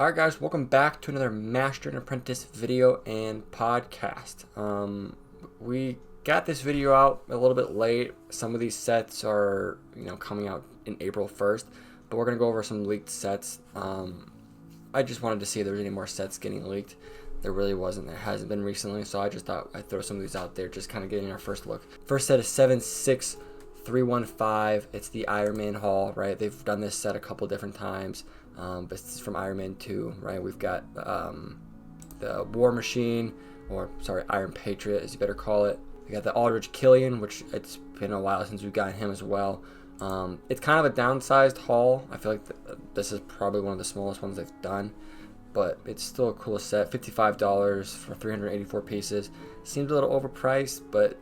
Alright guys, welcome back to another Master and Apprentice video and podcast. We got this video out a little bit late. Some of these sets are, coming out in April 1st, but we're going to go over some leaked sets. I just wanted to see if there was any more sets getting leaked. There really wasn't. There hasn't been recently, so I just thought I'd throw some of these out there, just kind of getting our first look. First set is 76315. It's the Iron Man haul, right? They've done this set a couple different times. But it's from Iron Man 2, right? We've got the War Machine, or sorry, Iron Patriot, as you better call it. We got the Aldrich Killian, which it's been a while since we've gotten him as well. It's kind of a downsized haul. I feel like this is probably one of the smallest ones they've done, but it's still a cool set. $55 for 384 pieces. Seems a little overpriced, but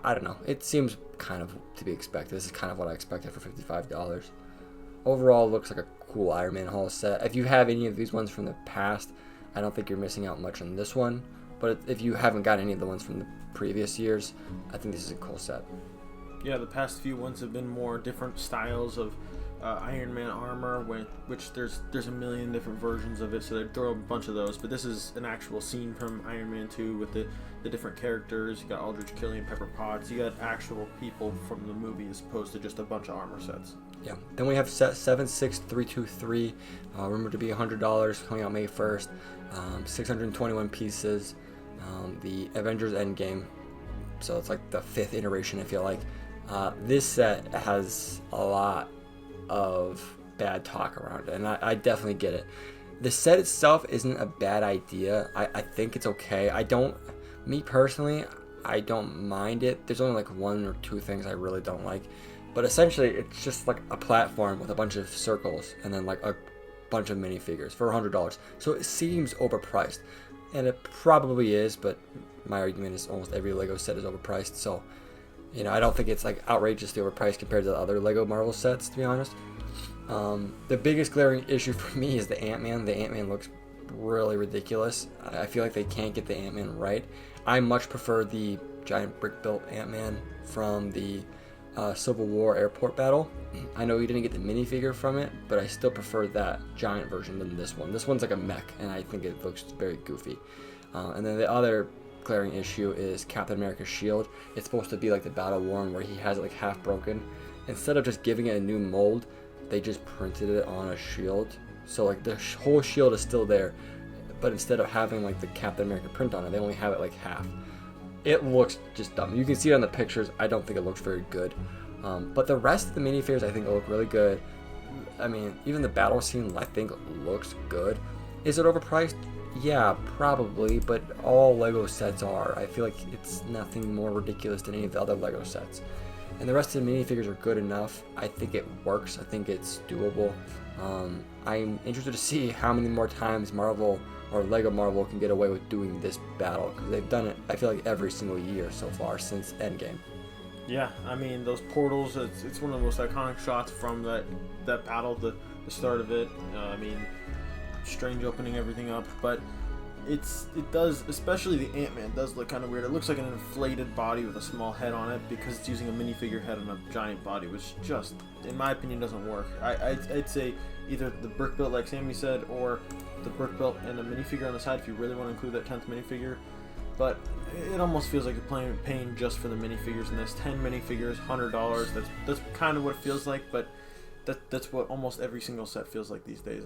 I don't know. It seems kind of to be expected. This is kind of what I expected for $55. Overall, it looks like a cool Iron Man haul set. If you have any of these ones from the past, I don't think you're missing out much on this one. But if you haven't got any of the ones from the previous years, I think this is a cool set. Yeah, the past few ones have been more different styles of Iron Man armor, which there's a million different versions of it, so they throw a bunch of those. But this is an actual scene from Iron Man 2 with the different characters. You got Aldrich Killian, Pepper Potts. You got actual people from the movie as opposed to just a bunch of armor sets. Yeah. Then we have set 76323, rumored to be $100, coming out May 1st. 621 pieces. The Avengers Endgame. So it's like the 5th iteration, I feel like. This set has a lot of bad talk around it, and I definitely get it. The set itself isn't a bad idea. I think it's okay. Me personally, I don't mind it. There's only like one or two things I really don't like. But essentially, it's just like a platform with a bunch of circles and then like a bunch of minifigures for $100. So it seems overpriced. And it probably is, but my argument is almost every Lego set is overpriced. So, I don't think it's like outrageously overpriced compared to the other Lego Marvel sets, to be honest. The biggest glaring issue for me is the Ant-Man. The Ant-Man looks really ridiculous. I feel like they can't get the Ant-Man right. I much prefer the giant brick-built Ant-Man from the Civil War airport battle. I know you didn't get the minifigure from it, but I still prefer that giant version than this one. This one's like a mech, and I think it looks very goofy. And then the other glaring issue is Captain America's shield. It's supposed to be like the battle worn, where he has it like half broken. Instead of just giving it a new mold, they just printed it on a shield. So like the whole shield is still there, but instead of having like the Captain America print on it, they only have it like half. It looks just dumb. You can see it on the pictures. I don't think it looks very good. But the rest of the minifigures I think look really good. I mean, even the battle scene I think looks good. Is it overpriced? Yeah, probably, but all Lego sets are. I feel like it's nothing more ridiculous than any of the other Lego sets. And the rest of the minifigures are good enough. I think it works. I think it's doable. I'm interested to see how many more times Marvel or Lego Marvel can get away with doing this battle, because they've done it, I feel like, every single year so far since Endgame. Yeah, I mean those portals. It's one of the most iconic shots from that battle. The start of it. I mean, Strange opening everything up, but it does, especially the Ant-Man does look kind of weird. It looks like an inflated body with a small head on it because it's using a minifigure head on a giant body, which just, in my opinion, doesn't work. I'd say either the brick built, like Sammy said, or the brick built and a minifigure on the side if you really want to include that 10th minifigure. But it almost feels like you're paying just for the minifigures, and there's 10 minifigures, $100. That's kind of what it feels like, but that's what almost every single set feels like these days.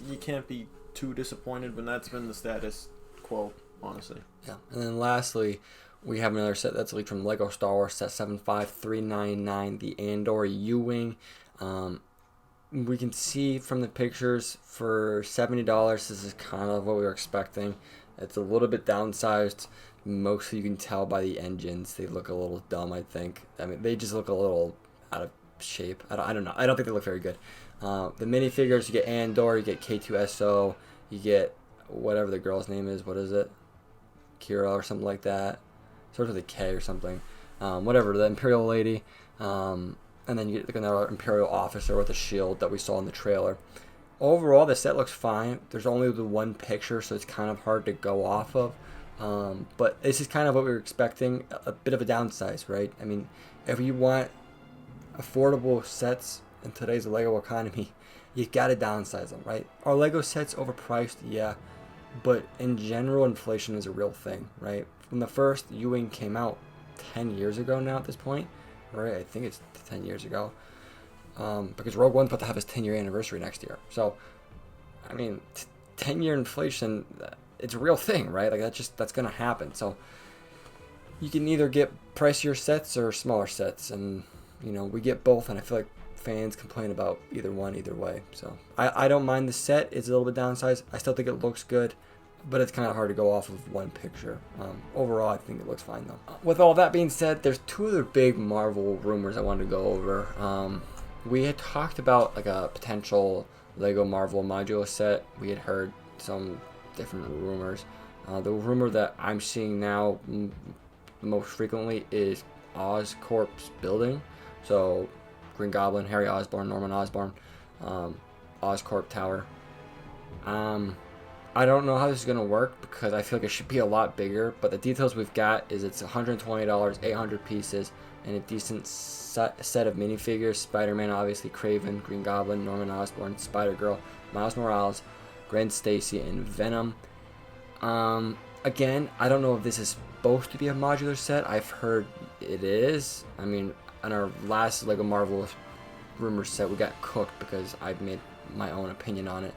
You can't be too disappointed when that's been the status quo, honestly. Yeah, and then lastly, we have another set that's leaked from Lego Star Wars, set 75399, the Andor U-Wing. We can see from the pictures for $70, this is kind of what we were expecting. It's a little bit downsized. Mostly you can tell by the engines. They look a little dumb, I think. I mean, they just look a little out of shape. I don't know. I don't think they look very good. The minifigures, you get Andor, you get K2SO, you get whatever the girl's name is. What is it? Kira or something like that. Starts with a K or something. Whatever, the Imperial lady. And then you get like another Imperial officer with a shield that we saw in the trailer. Overall, the set looks fine. There's only the one picture, so it's kind of hard to go off of. But this is kind of what we were expecting, a bit of a downsize, right? I mean, if you want affordable sets in today's Lego economy, you gotta downsize them, right? Are Lego sets overpriced? Yeah, but in general, inflation is a real thing, right? When the first U-Wing came out 10 years ago now at this point, right? I think it's 10 years ago. Because Rogue One's about to have his 10-year anniversary next year. So, I mean, 10-year inflation, it's a real thing, right? Like that's gonna happen. So you can either get pricier sets or smaller sets, and we get both, and I feel like fans complain about either one either way. So I don't mind the set. It's a little bit downsized. I still think it looks good, but it's kind of hard to go off of one picture. Overall, I think it looks fine though. With all that being said, there's two other big Marvel rumors I wanted to go over. We had talked about like a potential Lego Marvel modular set. We had heard some different rumors. The rumor that I'm seeing now most frequently is Oscorp's building. So Green Goblin, Harry Osborn, Norman Osborn, Oscorp Tower. I don't know how this is going to work because I feel like it should be a lot bigger, but the details we've got is it's $120, 800 pieces, and a decent set of minifigures. Spider-Man, obviously, Kraven, Green Goblin, Norman Osborn, Spider-Girl, Miles Morales, Gwen Stacy, and Venom. Again, I don't know if this is supposed to be a modular set. I've heard it is. I mean, on our last Lego Marvel rumor set, we got cooked because I made my own opinion on it.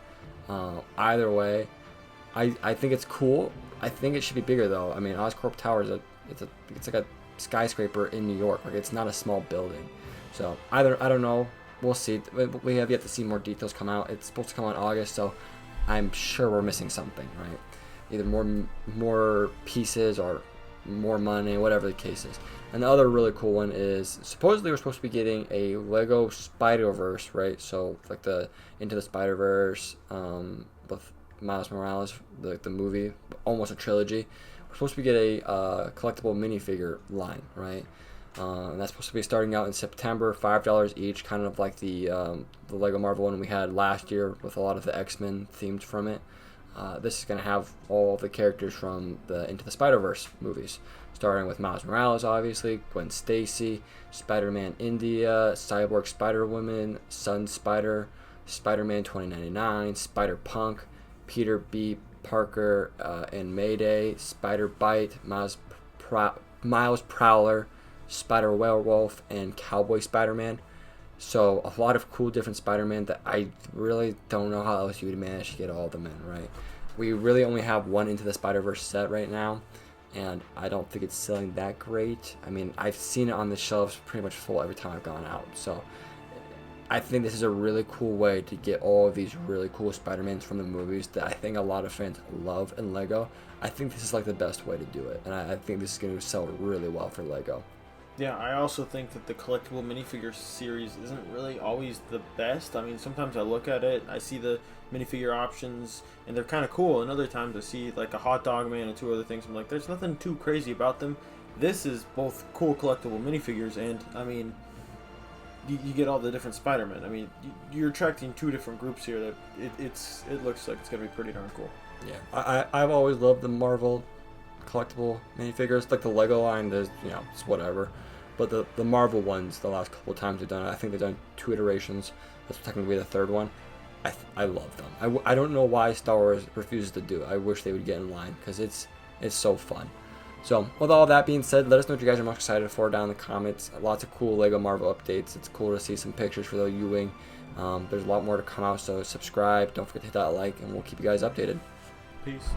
Either way, I think it's cool. I think it should be bigger though. I mean, Oscorp Tower is it's like a skyscraper in New York. Like, it's not a small building. So I don't know. We'll see. We have yet to see more details come out. It's supposed to come out in August, so I'm sure we're missing something, right? Either more pieces or more money, whatever the case is. And the other really cool one is supposedly we're supposed to be getting a Lego Spider-Verse, right? So like the Into the Spider-Verse with Miles Morales, the movie, almost a trilogy. We're supposed to get a collectible minifigure line, right? And that's supposed to be starting out in September, $5 each, kind of like the Lego Marvel one we had last year with a lot of the X-Men themed from it. This is going to have all the characters from the Into the Spider-Verse movies, starting with Miles Morales, obviously, Gwen Stacy, Spider-Man India, Cyborg Spider-Woman, Sun Spider, Spider-Man 2099, Spider-Punk, Peter B. Parker and Mayday, Spider-Bite, Miles Prowler, Spider-Werewolf, and Cowboy Spider-Man. So a lot of cool different Spider-Man that I really don't know how else you would manage to get all of them in, right? We really only have one Into the Spider-Verse set right now, and I don't think it's selling that great. I mean, I've seen it on the shelves pretty much full every time I've gone out. So I think this is a really cool way to get all of these really cool Spider-Mans from the movies that I think a lot of fans love in Lego. I think this is like the best way to do it, and I think this is going to sell really well for Lego. Yeah, I also think that the collectible minifigure series isn't really always the best. I mean, sometimes I look at it, I see the minifigure options, and they're kind of cool. And other times I see like a Hot Dog Man and two other things. I'm like, there's nothing too crazy about them. This is both cool collectible minifigures, and I mean, you get all the different Spider-Man. I mean, you're attracting two different groups here. That it looks like it's gonna be pretty darn cool. Yeah, I've always loved the Marvel collectible minifigures, like the Lego line. There's it's whatever. But the Marvel ones, the last couple of times they've done it, I think they've done 2 iterations. That's technically the 3rd one. I love them. I don't know why Star Wars refuses to do it. I wish they would get in line because it's so fun. So with all that being said, let us know what you guys are most excited for down in the comments. Lots of cool Lego Marvel updates. It's cool to see some pictures for the U-Wing. There's a lot more to come out, so subscribe. Don't forget to hit that like, and we'll keep you guys updated. Peace.